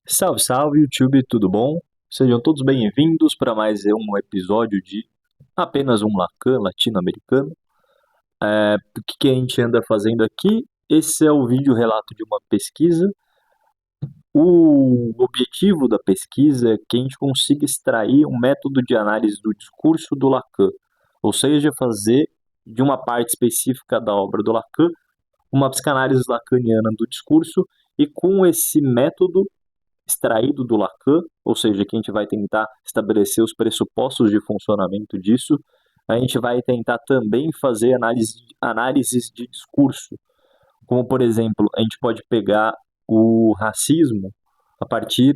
Salve, salve, YouTube, tudo bom? Sejam todos bem-vindos para mais um episódio de apenas um Lacan latino-americano. O que a gente anda fazendo aqui? Esse é o vídeo relato de uma pesquisa. O objetivo da pesquisa é que a gente consiga extrair um método de análise do discurso do Lacan, ou seja, fazer de uma parte específica da obra do Lacan uma psicanálise lacaniana do discurso e com esse método extraído do Lacan, ou seja, que a gente vai tentar estabelecer os pressupostos de funcionamento disso, a gente vai tentar também fazer análises de discurso, como por exemplo, a gente pode pegar o racismo a partir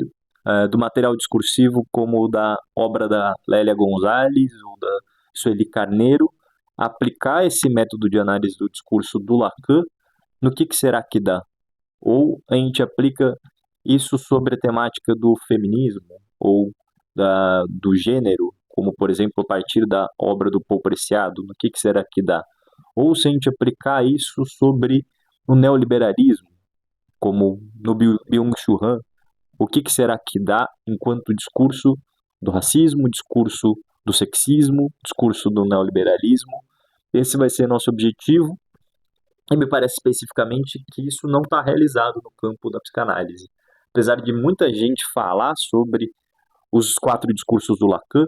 do material discursivo como o da obra da Lélia Gonzalez ou da Sueli Carneiro, aplicar esse método de análise do discurso do Lacan no que será que dá? Ou a gente aplica isso sobre a temática do feminismo ou do gênero, como por exemplo a partir da obra do Paul Preciado, no que será que dá? Ou se a gente aplicar isso sobre o neoliberalismo, como no Byung-Chul Han, o que será que dá enquanto discurso do racismo, discurso do sexismo, discurso do neoliberalismo? Esse vai ser nosso objetivo e me parece especificamente que isso não está realizado no campo da psicanálise. Apesar de muita gente falar sobre os quatro discursos do Lacan,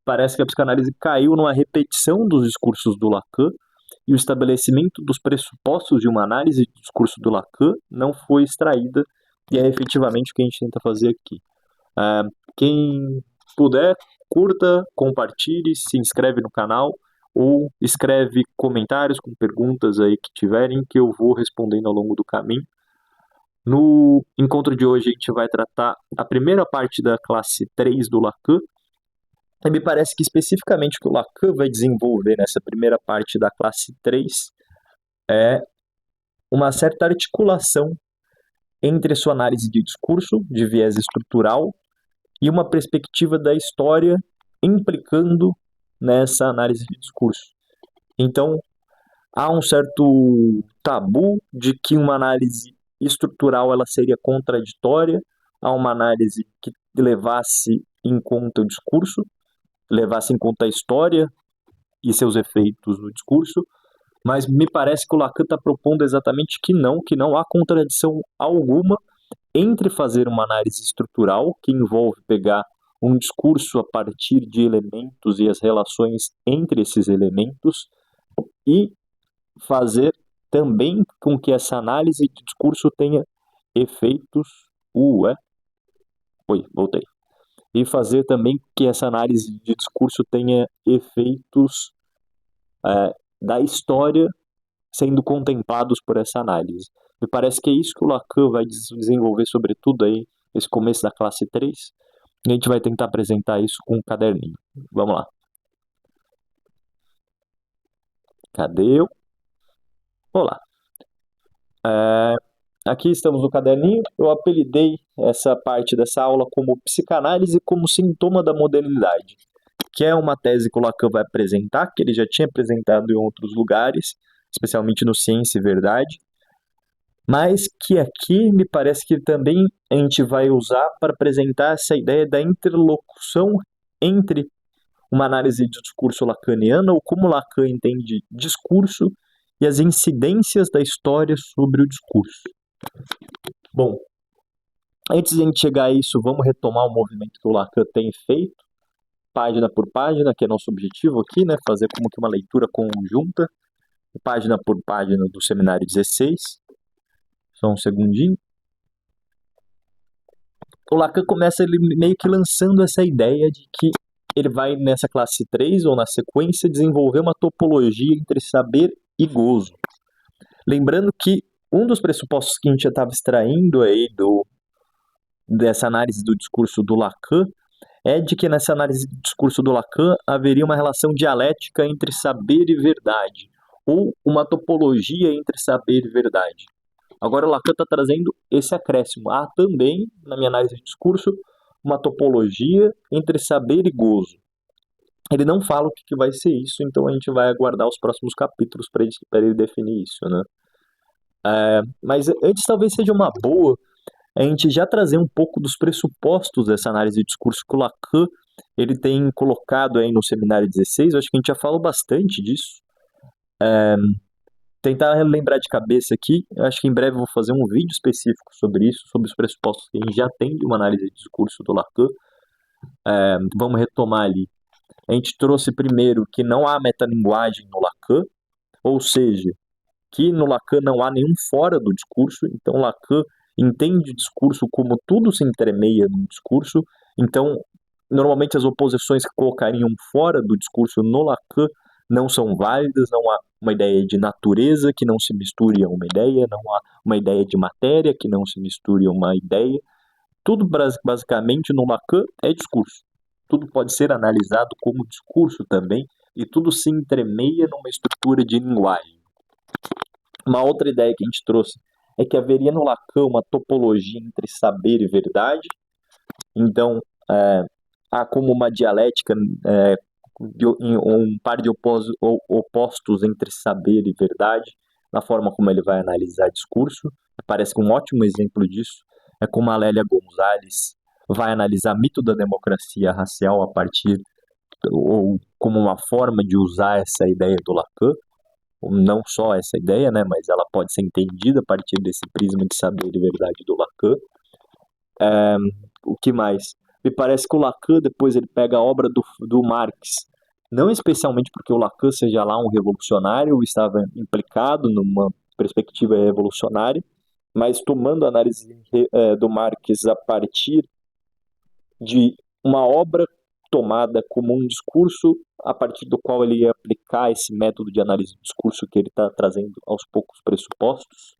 parece que a psicanálise caiu numa repetição dos discursos do Lacan e o estabelecimento dos pressupostos de uma análise do discurso do Lacan não foi extraída e é efetivamente o que a gente tenta fazer aqui. Quem puder, curta, compartilhe, se inscreve no canal ou escreve comentários com perguntas aí que tiverem que eu vou respondendo ao longo do caminho. No encontro de hoje a gente vai tratar a primeira parte da classe 3 do Lacan. E me parece que especificamente o que o Lacan vai desenvolver nessa primeira parte da classe 3 é uma certa articulação entre sua análise de discurso, de viés estrutural, e uma perspectiva da história implicando nessa análise de discurso. Então, há um certo tabu de que uma análise estrutural ela seria contraditória a uma análise que levasse em conta o discurso, levasse em conta a história e seus efeitos no discurso, mas me parece que o Lacan está propondo exatamente que não há contradição alguma entre fazer uma análise estrutural, que envolve pegar um discurso a partir de elementos e as relações entre esses elementos, e fazer também com que essa análise de discurso tenha efeitos. Voltei. E fazer também que essa análise de discurso tenha efeitos da história sendo contemplados por essa análise. Me parece que é isso que o Lacan vai desenvolver, sobretudo aí nesse começo da classe 3, e a gente vai tentar apresentar isso com um caderninho. Vamos lá. Cadê eu? Olá. Aqui estamos no caderninho. Eu apelidei essa parte dessa aula como Psicanálise como Sintoma da Modernidade, que é uma tese que o Lacan vai apresentar, que ele já tinha apresentado em outros lugares, especialmente no Ciência e Verdade, mas que aqui me parece que também a gente vai usar para apresentar essa ideia da interlocução entre uma análise de discurso lacaniana, ou como Lacan entende discurso, e as incidências da história sobre o discurso. Bom, antes de a gente chegar a isso, vamos retomar o movimento que o Lacan tem feito, página por página, que é nosso objetivo aqui, né? Fazer como que uma leitura conjunta, página por página do seminário 16. Só um segundinho. O Lacan começa ele meio que lançando essa ideia de que ele vai nessa classe 3 ou na sequência desenvolver uma topologia entre saber e gozo. Lembrando que um dos pressupostos que a gente já estava extraindo aí dessa análise do discurso do Lacan é de que nessa análise do discurso do Lacan haveria uma relação dialética entre saber e verdade, ou uma topologia entre saber e verdade. Agora o Lacan está trazendo esse acréscimo. Há também, na minha análise de discurso, uma topologia entre saber e gozo. Ele não fala o que vai ser isso, então a gente vai aguardar os próximos capítulos para ele definir isso, né? Mas antes talvez seja uma boa a gente já trazer um pouco dos pressupostos dessa análise de discurso que o Lacan ele tem colocado aí no seminário 16. Eu acho que a gente já falou bastante disso. Tentar lembrar de cabeça aqui, eu acho que em breve eu vou fazer um vídeo específico sobre isso, sobre os pressupostos que a gente já tem de uma análise de discurso do Lacan. Vamos retomar ali. A gente trouxe primeiro que não há metalinguagem no Lacan, ou seja, que no Lacan não há nenhum fora do discurso, então Lacan entende o discurso como tudo se entremeia no discurso, então normalmente as oposições que colocariam fora do discurso no Lacan não são válidas, não há uma ideia de natureza que não se misture a uma ideia, não há uma ideia de matéria que não se misture a uma ideia. Tudo basicamente no Lacan é discurso. Tudo pode ser analisado como discurso também, e tudo se entremeia numa estrutura de linguagem. Uma outra ideia que a gente trouxe é que haveria no Lacan uma topologia entre saber e verdade. Então, há como uma dialética, um par de opostos entre saber e verdade, na forma como ele vai analisar discurso. Parece que um ótimo exemplo disso é como a Lélia Gonzalez vai analisar mito da democracia racial a partir, ou como uma forma de usar essa ideia do Lacan, não só essa ideia, né, mas ela pode ser entendida a partir desse prisma de saber e verdade do Lacan. O que mais? Me parece que o Lacan, depois ele pega a obra do Marx, não especialmente porque o Lacan seja lá um revolucionário ou estava implicado numa perspectiva revolucionária, mas tomando a análise do Marx a partir de uma obra tomada como um discurso a partir do qual ele ia aplicar esse método de análise do discurso que ele está trazendo aos poucos pressupostos.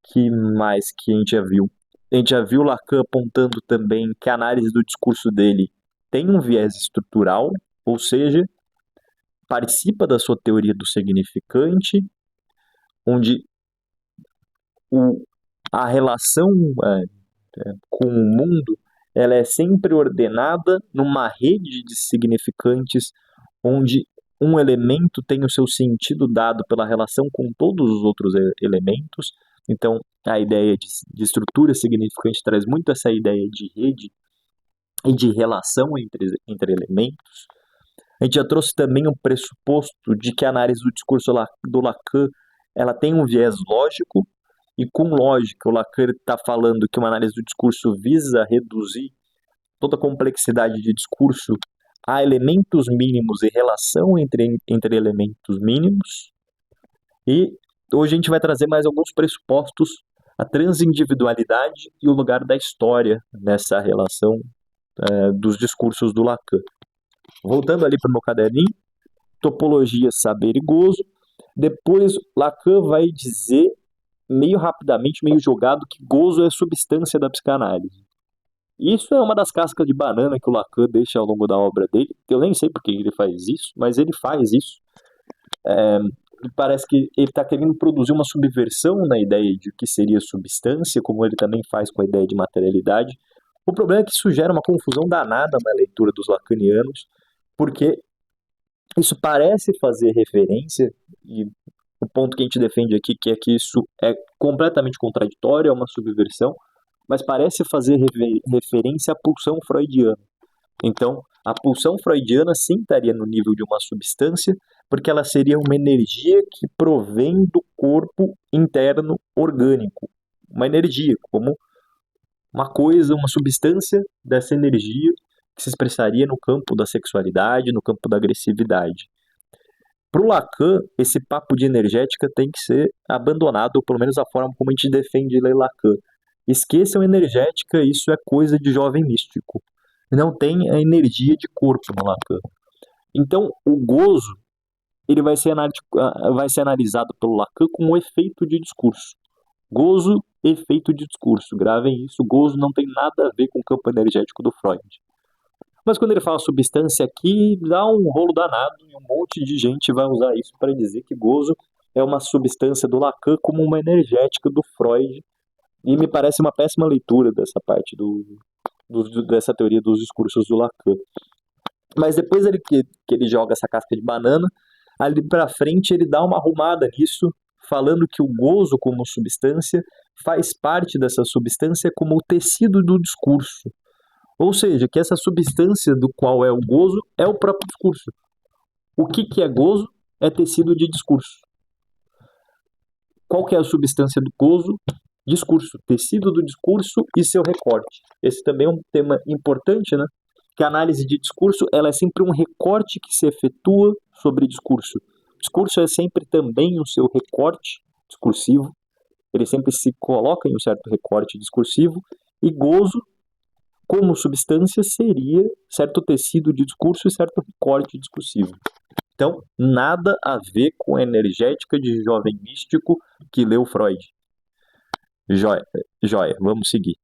Que mais que a gente já viu? A gente já viu Lacan apontando também que a análise do discurso dele tem um viés estrutural, ou seja, participa da sua teoria do significante, onde a relação com o mundo ela é sempre ordenada numa rede de significantes, onde um elemento tem o seu sentido dado pela relação com todos os outros elementos. Então, a ideia de estrutura significante traz muito essa ideia de rede e de relação entre elementos. A gente já trouxe também um pressuposto de que a análise do discurso do Lacan ela tem um viés lógico, e com lógica o Lacan está falando que uma análise do discurso visa reduzir toda a complexidade de discurso a elementos mínimos e relação entre elementos mínimos. E hoje a gente vai trazer mais alguns pressupostos, a transindividualidade e o lugar da história nessa relação dos discursos do Lacan. Voltando ali para o meu caderninho, topologia, saber e gozo. Depois Lacan vai dizer, meio rapidamente, meio jogado, que gozo é substância da psicanálise. Isso é uma das cascas de banana que o Lacan deixa ao longo da obra dele. Eu nem sei por que ele faz isso, mas ele faz isso. Parece que ele está querendo produzir uma subversão na ideia de o que seria substância, como ele também faz com a ideia de materialidade. O problema é que isso gera uma confusão danada na leitura dos lacanianos, porque isso parece fazer referência, e o ponto que a gente defende aqui que é que isso é completamente contraditório, é uma subversão, mas parece fazer referência à pulsão freudiana. Então, a pulsão freudiana sim estaria no nível de uma substância, porque ela seria uma energia que provém do corpo interno orgânico. Uma energia, como uma coisa, uma substância dessa energia que se expressaria no campo da sexualidade, no campo da agressividade. Para o Lacan, esse papo de energética tem que ser abandonado, ou pelo menos a forma como a gente defende ler Lacan. Esqueçam energética, isso é coisa de jovem místico. Não tem a energia de corpo no Lacan. Então, o gozo ele vai ser analisado pelo Lacan como um efeito de discurso. Gozo, efeito de discurso. Gravem isso, gozo não tem nada a ver com o campo energético do Freud. Mas quando ele fala substância aqui, dá um rolo danado e um monte de gente vai usar isso para dizer que gozo é uma substância do Lacan como uma energética do Freud. E me parece uma péssima leitura dessa parte dessa teoria dos discursos do Lacan. Mas depois que ele joga essa casca de banana, ali para frente ele dá uma arrumada nisso, falando que o gozo como substância faz parte dessa substância como o tecido do discurso. Ou seja, que essa substância do qual é o gozo é o próprio discurso. O que é gozo? É tecido de discurso. Qual que é a substância do gozo? Discurso, tecido do discurso e seu recorte. Esse também é um tema importante, né? Que a análise de discurso ela é sempre um recorte que se efetua sobre discurso. O discurso é sempre também o seu recorte discursivo, ele sempre se coloca em um certo recorte discursivo, e gozo, como substância, seria certo tecido de discurso e certo recorte discursivo. Então, nada a ver com a energética de jovem místico que leu Freud. Joia, vamos seguir.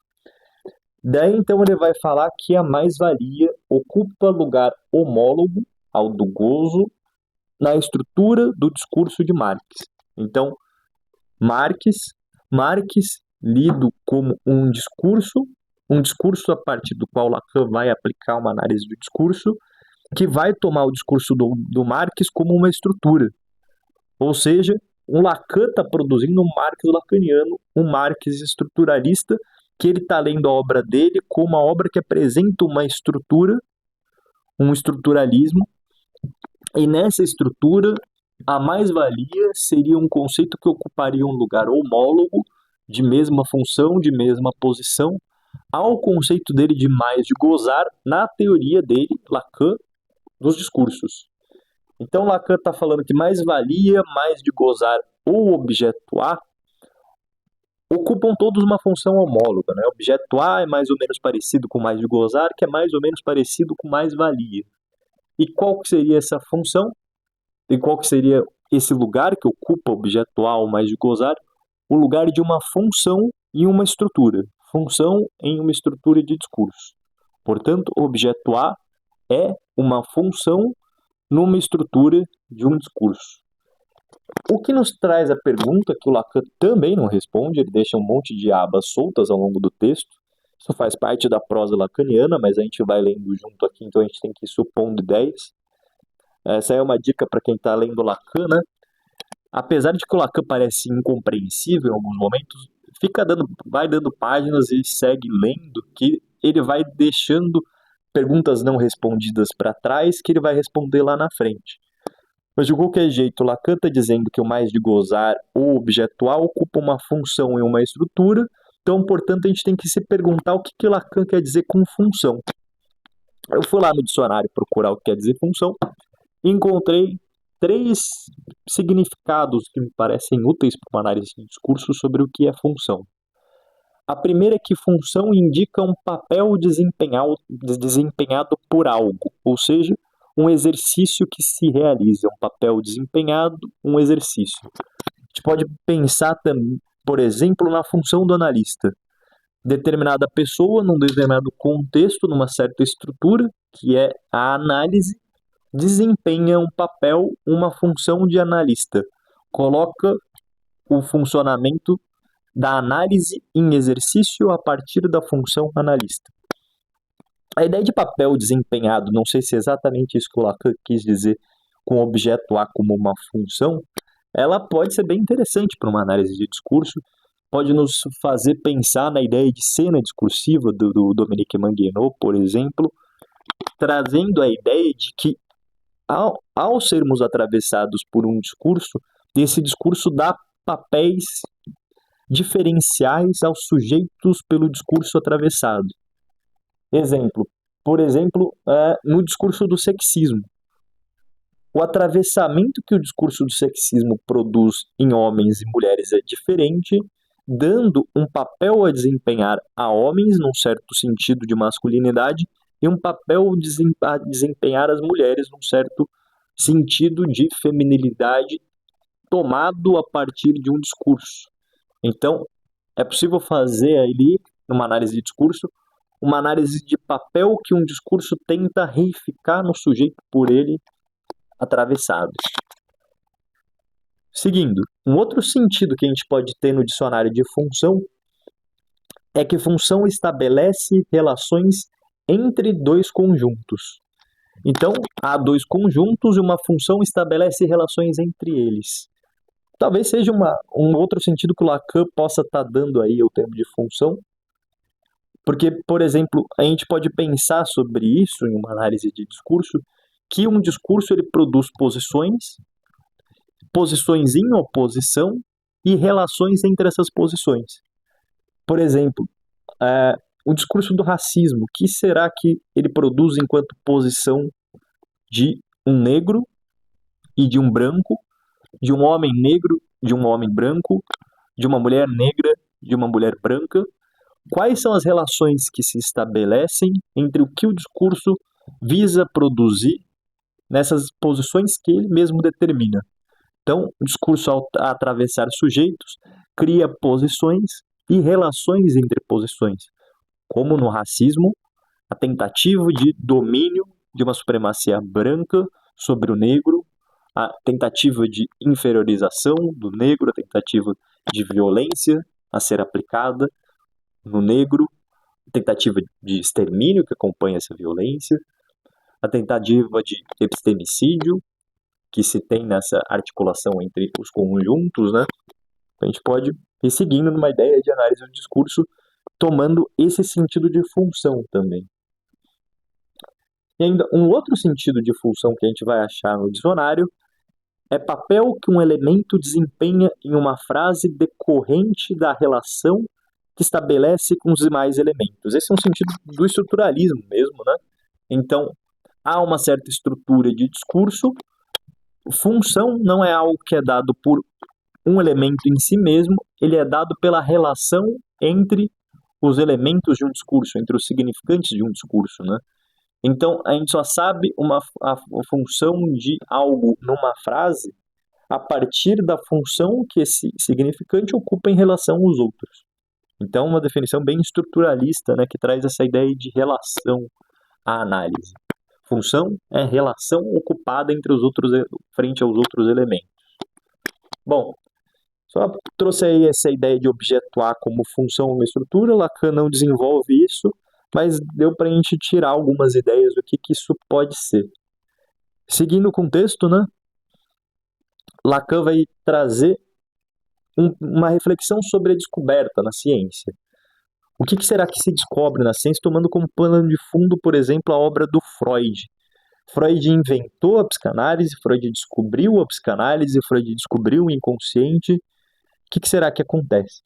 Daí, então, ele vai falar que a mais-valia ocupa lugar homólogo ao do gozo na estrutura do discurso de Marx. Então, Marx lido como um discurso a partir do qual Lacan vai aplicar uma análise do discurso, que vai tomar o discurso do Marx como uma estrutura. Ou seja, um Lacan está produzindo um Marx lacaniano, um Marx estruturalista, que ele está lendo a obra dele como uma obra que apresenta uma estrutura, um estruturalismo, e nessa estrutura a mais-valia seria um conceito que ocuparia um lugar homólogo, de mesma função, de mesma posição, ao conceito dele de mais de gozar, na teoria dele, Lacan, dos discursos. Então Lacan está falando que mais-valia, mais de gozar ou objeto A ocupam todos uma função homóloga, né? Objeto A é mais ou menos parecido com mais de gozar, que é mais ou menos parecido com mais-valia. E qual que seria essa função? E qual que seria esse lugar que ocupa objeto A ou mais de gozar? O lugar de uma função em uma estrutura. Função em uma estrutura de discurso. Portanto, objeto A é uma função numa estrutura de um discurso. O que nos traz a pergunta que o Lacan também não responde, ele deixa um monte de abas soltas ao longo do texto. Isso faz parte da prosa lacaniana, mas a gente vai lendo junto aqui, então a gente tem que ir supondo ideias. Essa é uma dica para quem está lendo Lacan, né? Apesar de que o Lacan parece incompreensível em alguns momentos, vai dando páginas e segue lendo, que ele vai deixando perguntas não respondidas para trás, que ele vai responder lá na frente. Mas de qualquer jeito, Lacan está dizendo que o mais de gozar ou objetual ocupa uma função em uma estrutura, então, portanto, a gente tem que se perguntar o que Lacan quer dizer com função. Eu fui lá no dicionário procurar o que quer dizer função, encontrei 3 significados que me parecem úteis para uma análise de discurso sobre o que é função. A primeira é que função indica um papel desempenhado por algo, ou seja, um exercício que se realiza, um papel desempenhado, um exercício. A gente pode pensar também, por exemplo, na função do analista. Determinada pessoa, num determinado contexto, numa certa estrutura, que é a análise, desempenha um papel, uma função de analista. Coloca o funcionamento da análise em exercício a partir da função analista. A ideia de papel desempenhado, não sei se é exatamente isso que o Lacan quis dizer com o objeto A como uma função, ela pode ser bem interessante para uma análise de discurso, pode nos fazer pensar na ideia de cena discursiva do Dominique Manguienot, por exemplo, trazendo a ideia de que ao sermos atravessados por um discurso, esse discurso dá papéis diferenciais aos sujeitos pelo discurso atravessado. Por exemplo, no discurso do sexismo. O atravessamento que o discurso do sexismo produz em homens e mulheres é diferente, dando um papel a desempenhar a homens, num certo sentido de masculinidade, e um papel a desempenhar as mulheres, num certo sentido de feminilidade, tomado a partir de um discurso. Então, é possível fazer ali, numa análise de discurso, uma análise de papel que um discurso tenta reificar no sujeito por ele atravessado. Seguindo, um outro sentido que a gente pode ter no dicionário de função é que função estabelece relações entre 2 conjuntos. Então, há 2 conjuntos e uma função estabelece relações entre eles. talvez seja um outro sentido que o Lacan possa estar dando aí ao termo de função, porque, por exemplo, a gente pode pensar sobre isso em uma análise de discurso, que um discurso ele produz posições, posições em oposição e relações entre essas posições. Por exemplo, o discurso do racismo, o que será que ele produz enquanto posição de um negro e de um branco, de um homem negro, de um homem branco, de uma mulher negra, de uma mulher branca? Quais são as relações que se estabelecem entre o que o discurso visa produzir nessas posições que ele mesmo determina? Então, o discurso, ao atravessar sujeitos, cria posições e relações entre posições, como no racismo, a tentativa de domínio de uma supremacia branca sobre o negro, a tentativa de inferiorização do negro, a tentativa de violência a ser aplicada no negro, a tentativa de extermínio que acompanha essa violência, a tentativa de epistemicídio que se tem nessa articulação entre os conjuntos, né? A gente pode ir seguindo numa ideia de análise do discurso, tomando esse sentido de função também. E ainda um outro sentido de função que a gente vai achar no dicionário é papel que um elemento desempenha em uma frase decorrente da relação que estabelece com os demais elementos. Esse é um sentido do estruturalismo mesmo, né? Então, há uma certa estrutura de discurso. Função não é algo que é dado por um elemento em si mesmo, ele é dado pela relação entre os elementos de um discurso, entre os significantes de um discurso, né? Então, a gente só sabe a função de algo numa frase a partir da função que esse significante ocupa em relação aos outros. Então, uma definição bem estruturalista, né, que traz essa ideia de relação à análise. Função é relação ocupada entre os outros, frente aos outros elementos. Bom, só trouxe aí essa ideia de objeto A como função uma estrutura, Lacan não desenvolve isso, mas deu para a gente tirar algumas ideias do que isso pode ser. Seguindo o contexto, né, Lacan vai trazer uma reflexão sobre a descoberta na ciência. O que será que se descobre na ciência, tomando como pano de fundo, por exemplo, a obra do Freud? Freud inventou a psicanálise, Freud descobriu a psicanálise, Freud descobriu o inconsciente. O que será que acontece?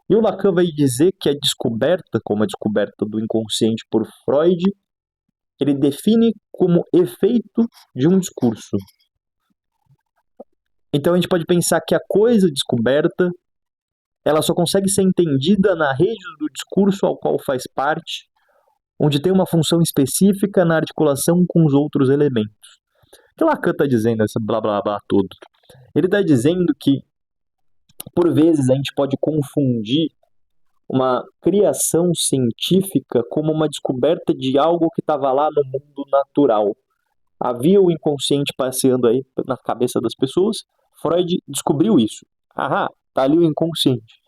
E o Lacan vai dizer que a descoberta, como a descoberta do inconsciente por Freud, ele define como efeito de um discurso. Então a gente pode pensar que a coisa descoberta, ela só consegue ser entendida na rede do discurso ao qual faz parte, onde tem uma função específica na articulação com os outros elementos. O que o Lacan está dizendo, esse blá blá blá todo? Ele está dizendo que, por vezes, a gente pode confundir uma criação científica como uma descoberta de algo que estava lá no mundo natural. Havia o inconsciente passeando aí na cabeça das pessoas, Freud descobriu isso. Ahá, tá ali o inconsciente.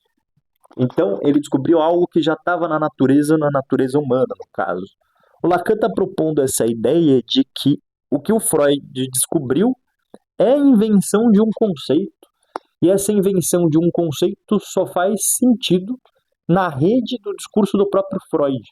Então, ele descobriu algo que já estava na natureza humana, no caso. O Lacan está propondo essa ideia de que o que o Freud descobriu é a invenção de um conceito. E essa invenção de um conceito só faz sentido na rede do discurso do próprio Freud.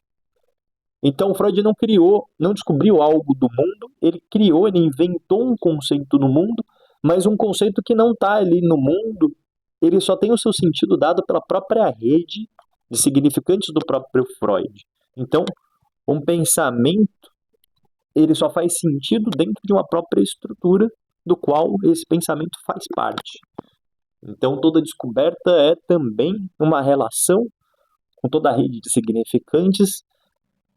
Então, Freud não descobriu algo do mundo, ele inventou um conceito no mundo, mas um conceito que não está ali no mundo, ele só tem o seu sentido dado pela própria rede de significantes do próprio Freud. Então, um pensamento, ele só faz sentido dentro de uma própria estrutura do qual esse pensamento faz parte. Então, toda descoberta é também uma relação com toda a rede de significantes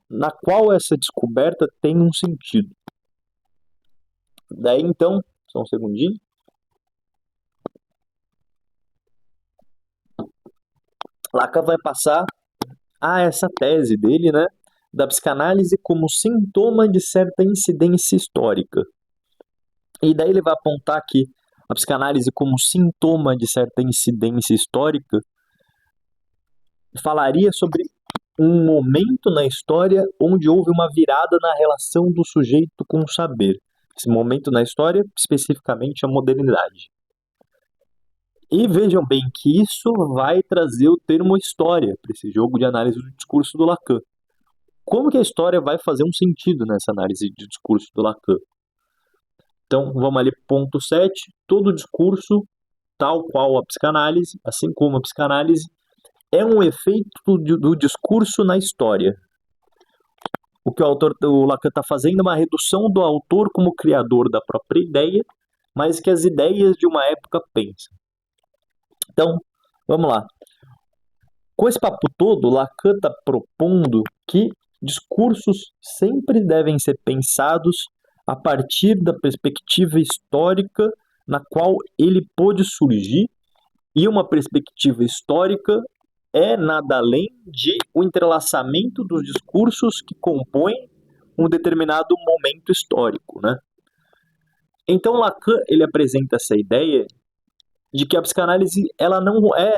na qual essa descoberta tem um sentido. Daí, então, só um segundinho. Lacan vai passar a essa tese dele, né, da psicanálise como sintoma de certa incidência histórica. E daí ele vai apontar que a psicanálise como sintoma de certa incidência histórica falaria sobre um momento na história onde houve uma virada na relação do sujeito com o saber. Esse momento na história, especificamente a modernidade. E vejam bem que isso vai trazer o termo história para esse jogo de análise do discurso do Lacan. Como que a história vai fazer um sentido nessa análise de discurso do Lacan? Então, vamos ali, ponto 7. Todo discurso, tal qual a psicanálise, assim como a psicanálise, é um efeito do discurso na história. O que o Lacan está fazendo é uma redução do autor como criador da própria ideia, mas que as ideias de uma época pensam. Então, vamos lá. Com esse papo todo, Lacan está propondo que discursos sempre devem ser pensados a partir da perspectiva histórica na qual ele pôde surgir, e uma perspectiva histórica é nada além de o entrelaçamento dos discursos que compõem um determinado momento histórico, né? Então Lacan ele apresenta essa ideia de que a psicanálise ela não é,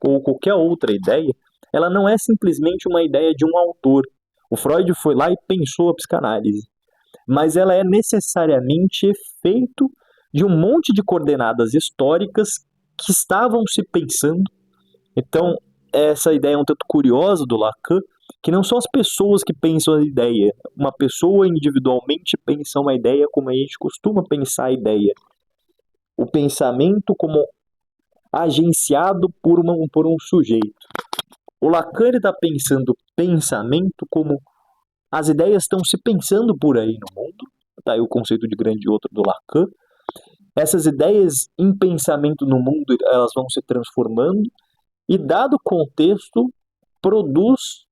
ou qualquer outra ideia, ela não é simplesmente uma ideia de um autor. O Freud foi lá e pensou a psicanálise, mas ela é necessariamente efeito de um monte de coordenadas históricas que estavam se pensando. Então, essa ideia é um tanto curiosa do Lacan, que não são as pessoas que pensam a ideia. Uma pessoa individualmente pensa uma ideia como a gente costuma pensar a ideia. O pensamento como agenciado por um sujeito. O Lacan está pensando pensamento como as ideias estão se pensando por aí no mundo. Tá aí o conceito de grande outro do Lacan. Essas ideias em pensamento no mundo, elas vão se transformando e, dado o contexto, produz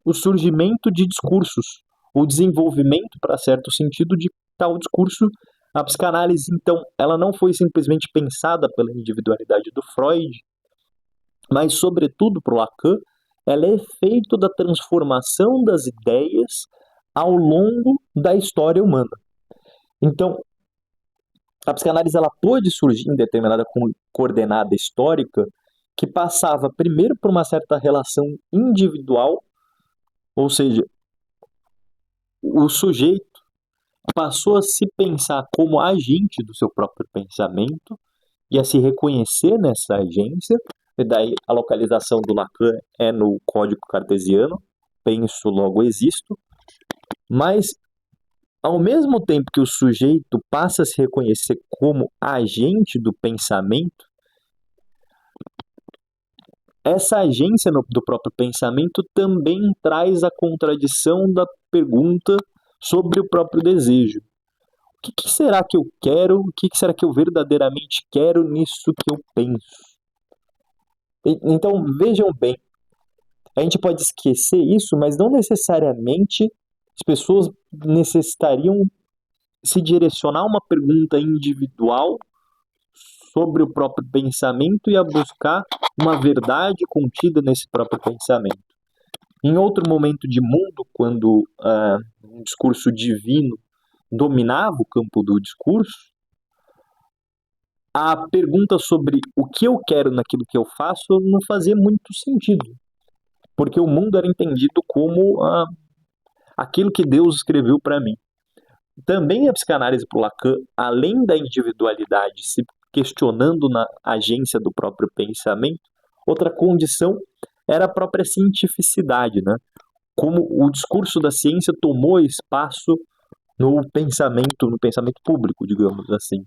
o surgimento de discursos, o desenvolvimento, para certo sentido, de tal discurso. A psicanálise, então, ela não foi simplesmente pensada pela individualidade do Freud, mas, sobretudo, para o Lacan, ela é efeito da transformação das ideias ao longo da história humana. Então, a psicanálise ela pôde surgir em determinada coordenada histórica que passava primeiro por uma certa relação individual, ou seja, o sujeito passou a se pensar como agente do seu próprio pensamento e a se reconhecer nessa agência. E daí a localização do Lacan é no código cartesiano, penso, logo existo. Mas, ao mesmo tempo que o sujeito passa a se reconhecer como agente do pensamento, essa agência do próprio pensamento também traz a contradição da pergunta sobre o próprio desejo. O que será que eu quero? O que será que eu verdadeiramente quero nisso que eu penso? Então, vejam bem, a gente pode esquecer isso, mas não necessariamente as pessoas necessitariam se direcionar a uma pergunta individual sobre o próprio pensamento e a buscar uma verdade contida nesse próprio pensamento. Em outro momento de mundo, quando um discurso divino dominava o campo do discurso, a pergunta sobre o que eu quero naquilo que eu faço não fazia muito sentido, porque o mundo era entendido como aquilo que Deus escreveu para mim. Também a psicanálise para o Lacan, além da individualidade se questionando na agência do próprio pensamento, outra condição era a própria cientificidade, né? Como o discurso da ciência tomou espaço no pensamento público, digamos assim.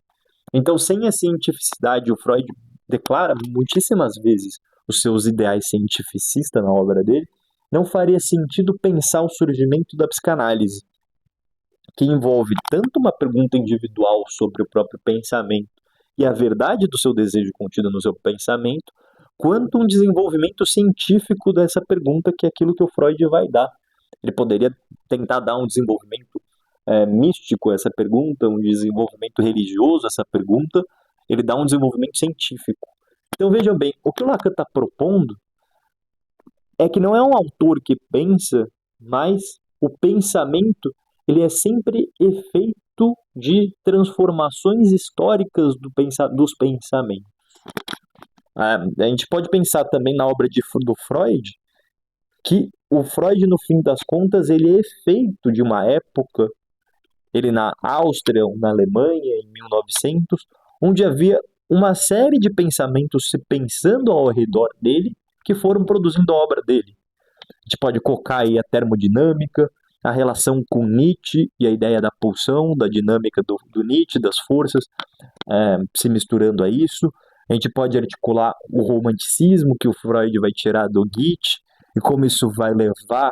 Então, sem a cientificidade, o Freud declara muitíssimas vezes os seus ideais cientificistas na obra dele, não faria sentido pensar o surgimento da psicanálise, que envolve tanto uma pergunta individual sobre o próprio pensamento e a verdade do seu desejo contido no seu pensamento, quanto um desenvolvimento científico dessa pergunta, que é aquilo que o Freud vai dar. Ele poderia tentar dar um desenvolvimento místico a essa pergunta, um desenvolvimento religioso a essa pergunta, ele dá um desenvolvimento científico. Então vejam bem, o que o Lacan está propondo é que não é um autor que pensa, mas o pensamento ele é sempre efeito de transformações históricas dos pensamentos. A gente pode pensar também na obra do Freud, que o Freud, no fim das contas, ele é efeito de uma época, ele na Áustria, na Alemanha, em 1900, onde havia uma série de pensamentos se pensando ao redor dele que foram produzindo a obra dele. A gente pode colocar aí a termodinâmica, a relação com Nietzsche e a ideia da pulsão, da dinâmica do Nietzsche, das forças, se misturando a isso. A gente pode articular o romanticismo que o Freud vai tirar do Goethe e como isso vai levar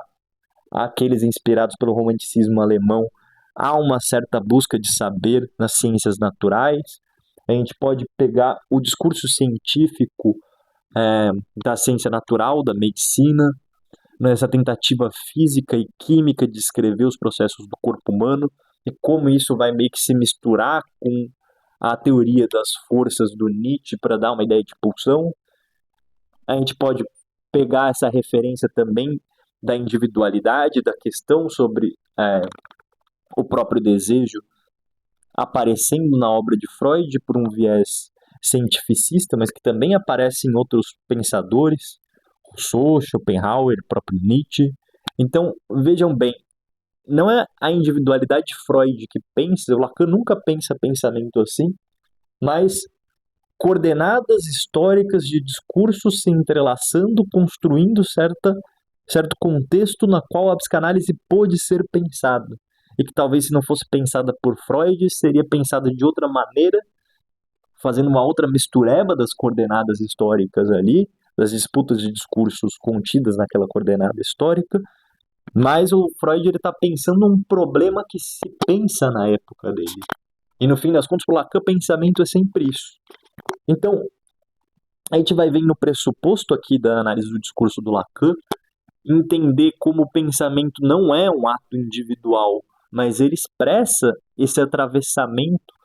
aqueles inspirados pelo romanticismo alemão a uma certa busca de saber nas ciências naturais. A gente pode pegar o discurso científico da ciência natural, da medicina, nessa tentativa física e química de descrever os processos do corpo humano e como isso vai meio que se misturar com a teoria das forças do Nietzsche para dar uma ideia de pulsão. A gente pode pegar essa referência também da individualidade, da questão sobre o próprio desejo aparecendo na obra de Freud por um viés cientificista, mas que também aparece em outros pensadores, Rousseau, Schopenhauer, próprio Nietzsche. Então, vejam bem, não é a individualidade de Freud que pensa, o Lacan nunca pensa pensamento assim, mas coordenadas históricas de discursos se entrelaçando, construindo certo contexto na qual a psicanálise pôde ser pensada. E que talvez se não fosse pensada por Freud, seria pensada de outra maneira, fazendo uma outra mistureba das coordenadas históricas ali, das disputas de discursos contidas naquela coordenada histórica, mas o Freud está pensando um problema que se pensa na época dele. E no fim das contas, para o Lacan, pensamento é sempre isso. Então, a gente vai ver no pressuposto aqui da análise do discurso do Lacan, entender como o pensamento não é um ato individual, mas ele expressa esse atravessamento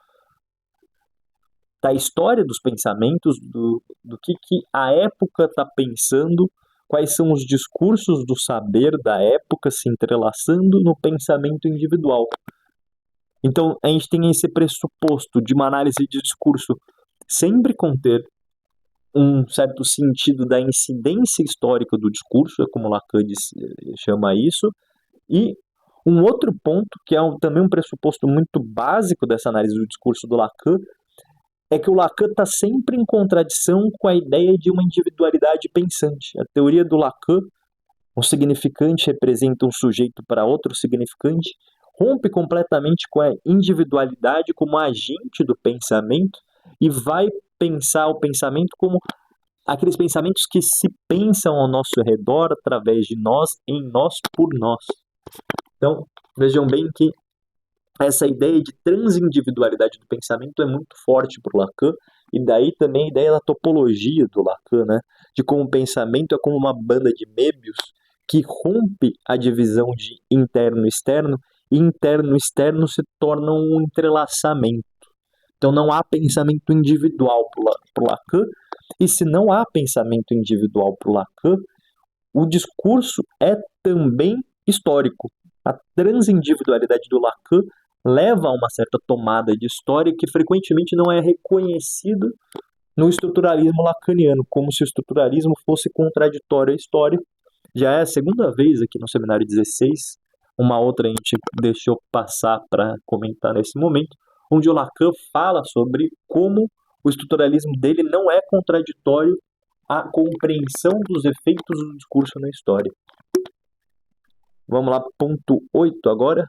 da história dos pensamentos, do que a época está pensando, quais são os discursos do saber da época se entrelaçando no pensamento individual. Então, a gente tem esse pressuposto de uma análise de discurso sempre conter um certo sentido da incidência histórica do discurso, é como Lacan chama isso, e um outro ponto, que é também um pressuposto muito básico dessa análise do discurso do Lacan, é que o Lacan está sempre em contradição com a ideia de uma individualidade pensante. A teoria do Lacan, um significante representa um sujeito para outro significante, rompe completamente com a individualidade como agente do pensamento e vai pensar o pensamento como aqueles pensamentos que se pensam ao nosso redor, através de nós, em nós, por nós. Então, vejam bem que essa ideia de transindividualidade do pensamento é muito forte para o Lacan, e daí também a ideia da topologia do Lacan, né? De como o pensamento é como uma banda de Möbius que rompe a divisão de interno e externo, e interno e externo se tornam um entrelaçamento. Então não há pensamento individual para o Lacan, e se não há pensamento individual para o Lacan, o discurso é também histórico. A transindividualidade do Lacan leva a uma certa tomada de história que frequentemente não é reconhecido no estruturalismo lacaniano, como se o estruturalismo fosse contraditório à história. Já é a segunda vez aqui no Seminário 16, uma outra a gente deixou passar para comentar nesse momento, onde o Lacan fala sobre como o estruturalismo dele não é contraditório à compreensão dos efeitos do discurso na história. Vamos lá, ponto 8 agora.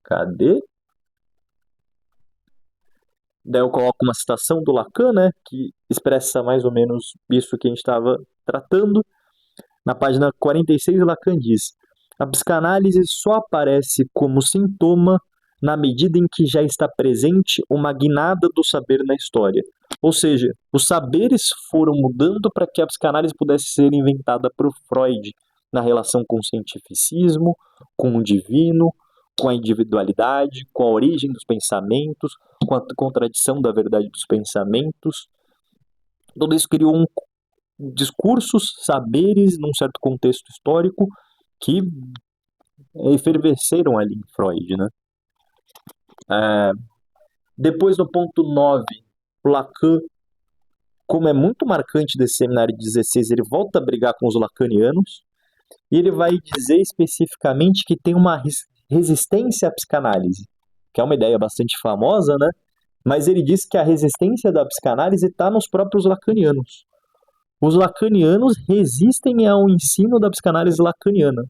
Cadê? Daí eu coloco uma citação do Lacan, né, que expressa mais ou menos isso que a gente estava tratando. Na página 46, Lacan diz: a psicanálise só aparece como sintoma na medida em que já está presente uma guinada do saber na história. Ou seja, os saberes foram mudando para que a psicanálise pudesse ser inventada por Freud, na relação com o cientificismo, com o divino, com a individualidade, com a origem dos pensamentos, com a contradição da verdade dos pensamentos. Tudo isso criou discursos, saberes, num certo contexto histórico, que efervesceram ali em Freud, né? Depois, no ponto 9, o Lacan, como é muito marcante desse seminário de 16, ele volta a brigar com os lacanianos, e ele vai dizer especificamente que tem uma resistência à psicanálise, que é uma ideia bastante famosa, né? mas ele diz que a resistência da psicanálise está nos próprios lacanianos. Os lacanianos resistem ao ensino da psicanálise lacaniana.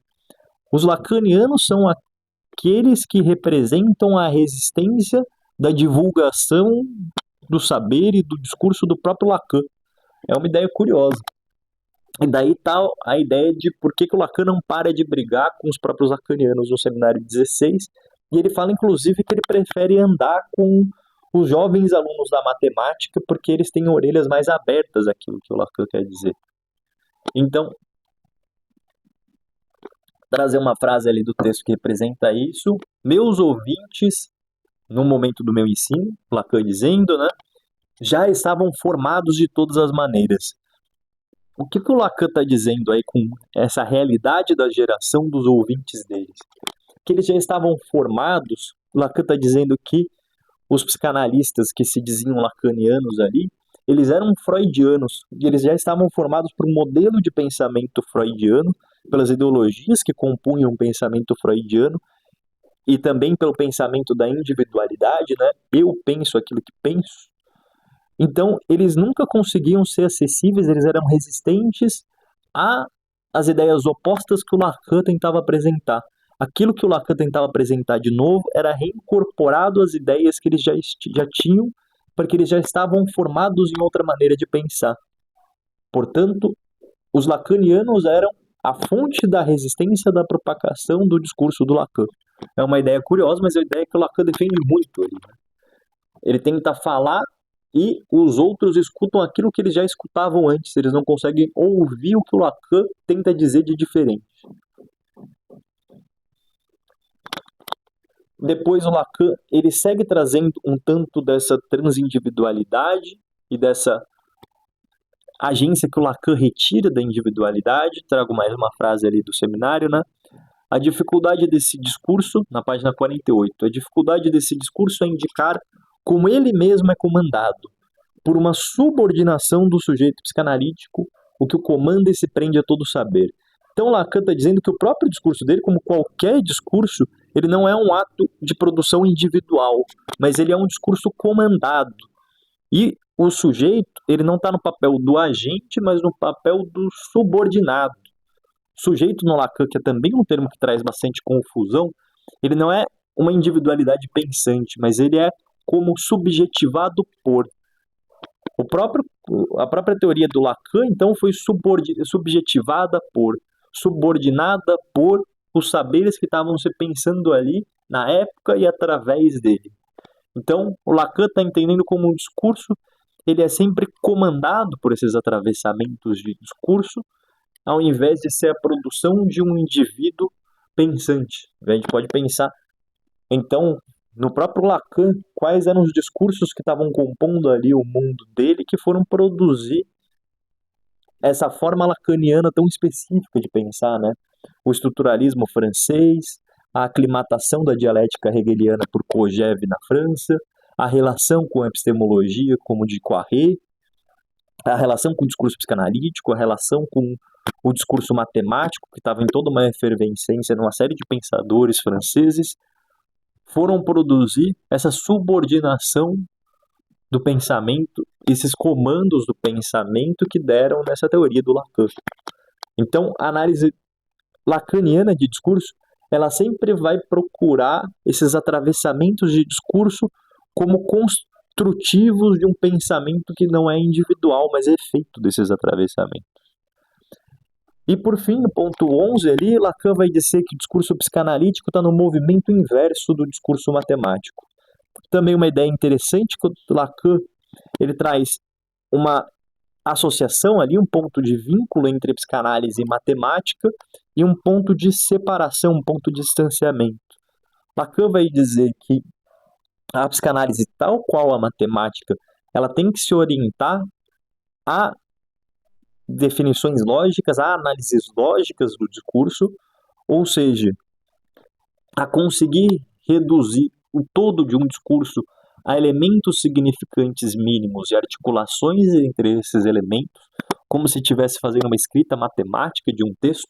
Os lacanianos são aqueles que representam a resistência da divulgação do saber e do discurso do próprio Lacan. É uma ideia curiosa. E daí tá a ideia de por que o Lacan não para de brigar com os próprios lacanianos no Seminário 16. E ele fala, inclusive, que ele prefere andar com os jovens alunos da matemática porque eles têm orelhas mais abertas àquilo que o Lacan quer dizer. Então, trazer uma frase ali do texto que representa isso. Meus ouvintes, no momento do meu ensino, Lacan dizendo, né, já estavam formados de todas as maneiras. O que o Lacan está dizendo aí com essa realidade da geração dos ouvintes deles? Que eles já estavam formados, o Lacan está dizendo que os psicanalistas que se diziam lacanianos ali, eles eram freudianos, e eles já estavam formados por um modelo de pensamento freudiano, pelas ideologias que compunham o pensamento freudiano, e também pelo pensamento da individualidade, né? Eu penso aquilo que penso. Então, eles nunca conseguiam ser acessíveis, eles eram resistentes às ideias opostas que o Lacan tentava apresentar. Aquilo que o Lacan tentava apresentar de novo era reincorporado às ideias que eles já tinham, porque eles já estavam formados em outra maneira de pensar. Portanto, os lacanianos eram a fonte da resistência da propagação do discurso do Lacan. É uma ideia curiosa, mas é uma ideia que o Lacan defende muito ali, né? Ele tenta falar e os outros escutam aquilo que eles já escutavam antes, eles não conseguem ouvir o que o Lacan tenta dizer de diferente. Depois o Lacan, ele segue trazendo um tanto dessa transindividualidade e dessa agência que o Lacan retira da individualidade. Trago mais uma frase ali do seminário, né? A dificuldade desse discurso, na página 48, a dificuldade desse discurso é indicar como ele mesmo é comandado, por uma subordinação do sujeito psicanalítico, o que o comanda e se prende a todo saber. Então Lacan está dizendo que o próprio discurso dele, como qualquer discurso, ele não é um ato de produção individual, mas ele é um discurso comandado. E o sujeito, ele não está no papel do agente, mas no papel do subordinado. Sujeito no Lacan, que é também um termo que traz bastante confusão, ele não é uma individualidade pensante, mas ele é como subjetivado por. A própria teoria do Lacan, então, foi subjetivada por, subordinada por os saberes que estavam se pensando ali na época e através dele. Então, o Lacan está entendendo como um discurso, ele é sempre comandado por esses atravessamentos de discurso, ao invés de ser a produção de um indivíduo pensante. A gente pode pensar, então, no próprio Lacan, quais eram os discursos que estavam compondo ali o mundo dele que foram produzir essa forma lacaniana tão específica de pensar, né? O estruturalismo francês, a aclimatação da dialética hegeliana por Kojève na França, a relação com a epistemologia, como de Poiré, a relação com o discurso psicanalítico, a relação com o discurso matemático, que estava em toda uma efervescência numa série de pensadores franceses, foram produzir essa subordinação do pensamento, esses comandos do pensamento que deram nessa teoria do Lacan. Então, a análise lacaniana de discurso, ela sempre vai procurar esses atravessamentos de discurso como construtivos de um pensamento que não é individual, mas é efeito desses atravessamentos. E por fim, no ponto 11 ali, Lacan vai dizer que o discurso psicanalítico está no movimento inverso do discurso matemático. Também uma ideia interessante que o Lacan ele traz uma associação ali, um ponto de vínculo entre psicanálise e matemática e um ponto de separação, um ponto de distanciamento. Lacan vai dizer que a psicanálise, tal qual a matemática, ela tem que se orientar a definições lógicas, a análises lógicas do discurso, ou seja, a conseguir reduzir o todo de um discurso a elementos significantes mínimos e articulações entre esses elementos, como se estivesse fazendo uma escrita matemática de um texto,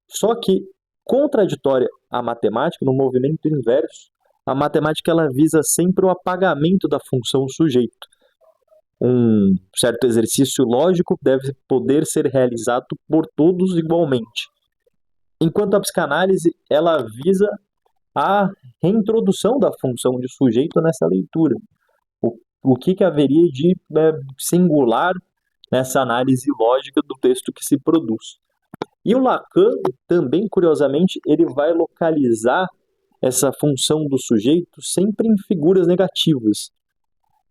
só que contraditória à matemática, no movimento inverso, a matemática ela visa sempre o apagamento da função sujeito. Um certo exercício lógico deve poder ser realizado por todos igualmente. Enquanto a psicanálise ela visa a reintrodução da função de sujeito nessa leitura. O que haveria de singular nessa análise lógica do texto que se produz. E o Lacan, também curiosamente, ele vai localizar essa função do sujeito sempre em figuras negativas.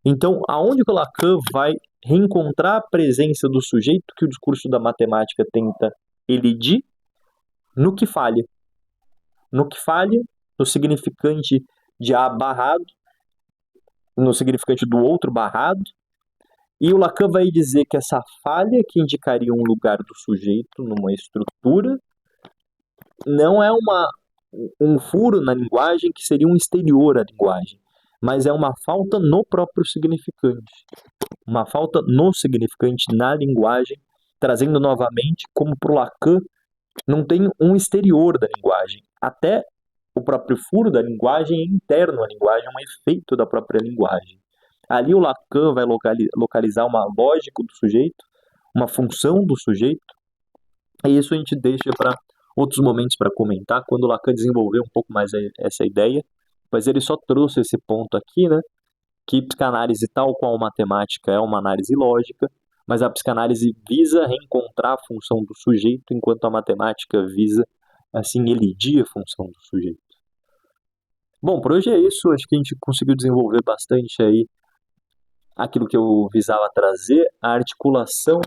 Então, aonde que o Lacan vai reencontrar a presença do sujeito que o discurso da matemática tenta elidir? No que falha. No que falha, no significante de A barrado, no significante do outro barrado, e o Lacan vai dizer que essa falha que indicaria um lugar do sujeito numa estrutura não é um furo na linguagem que seria um exterior à linguagem, mas é uma falta no próprio significante. Uma falta no significante, na linguagem, trazendo novamente como para o Lacan não tem um exterior da linguagem. Até o próprio furo da linguagem é interno à linguagem, é um efeito da própria linguagem. Ali o Lacan vai localizar uma lógica do sujeito, uma função do sujeito, e isso a gente deixa para outros momentos para comentar, quando o Lacan desenvolveu um pouco mais essa ideia, mas ele só trouxe esse ponto aqui, né, que psicanálise, tal qual matemática, é uma análise lógica, mas a psicanálise visa reencontrar a função do sujeito, enquanto a matemática visa, assim, elidir a função do sujeito. Bom, por hoje é isso, acho que a gente conseguiu desenvolver bastante aí aquilo que eu visava trazer, a articulação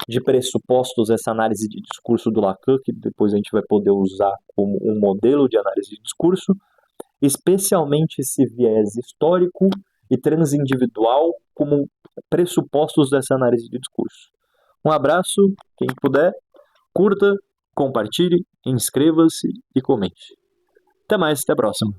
de pressupostos, essa análise de discurso do Lacan, que depois a gente vai poder usar como um modelo de análise de discurso, especialmente esse viés histórico e transindividual como pressupostos dessa análise de discurso. Um abraço, quem puder, curta, compartilhe, inscreva-se e comente. Até mais, até a próxima.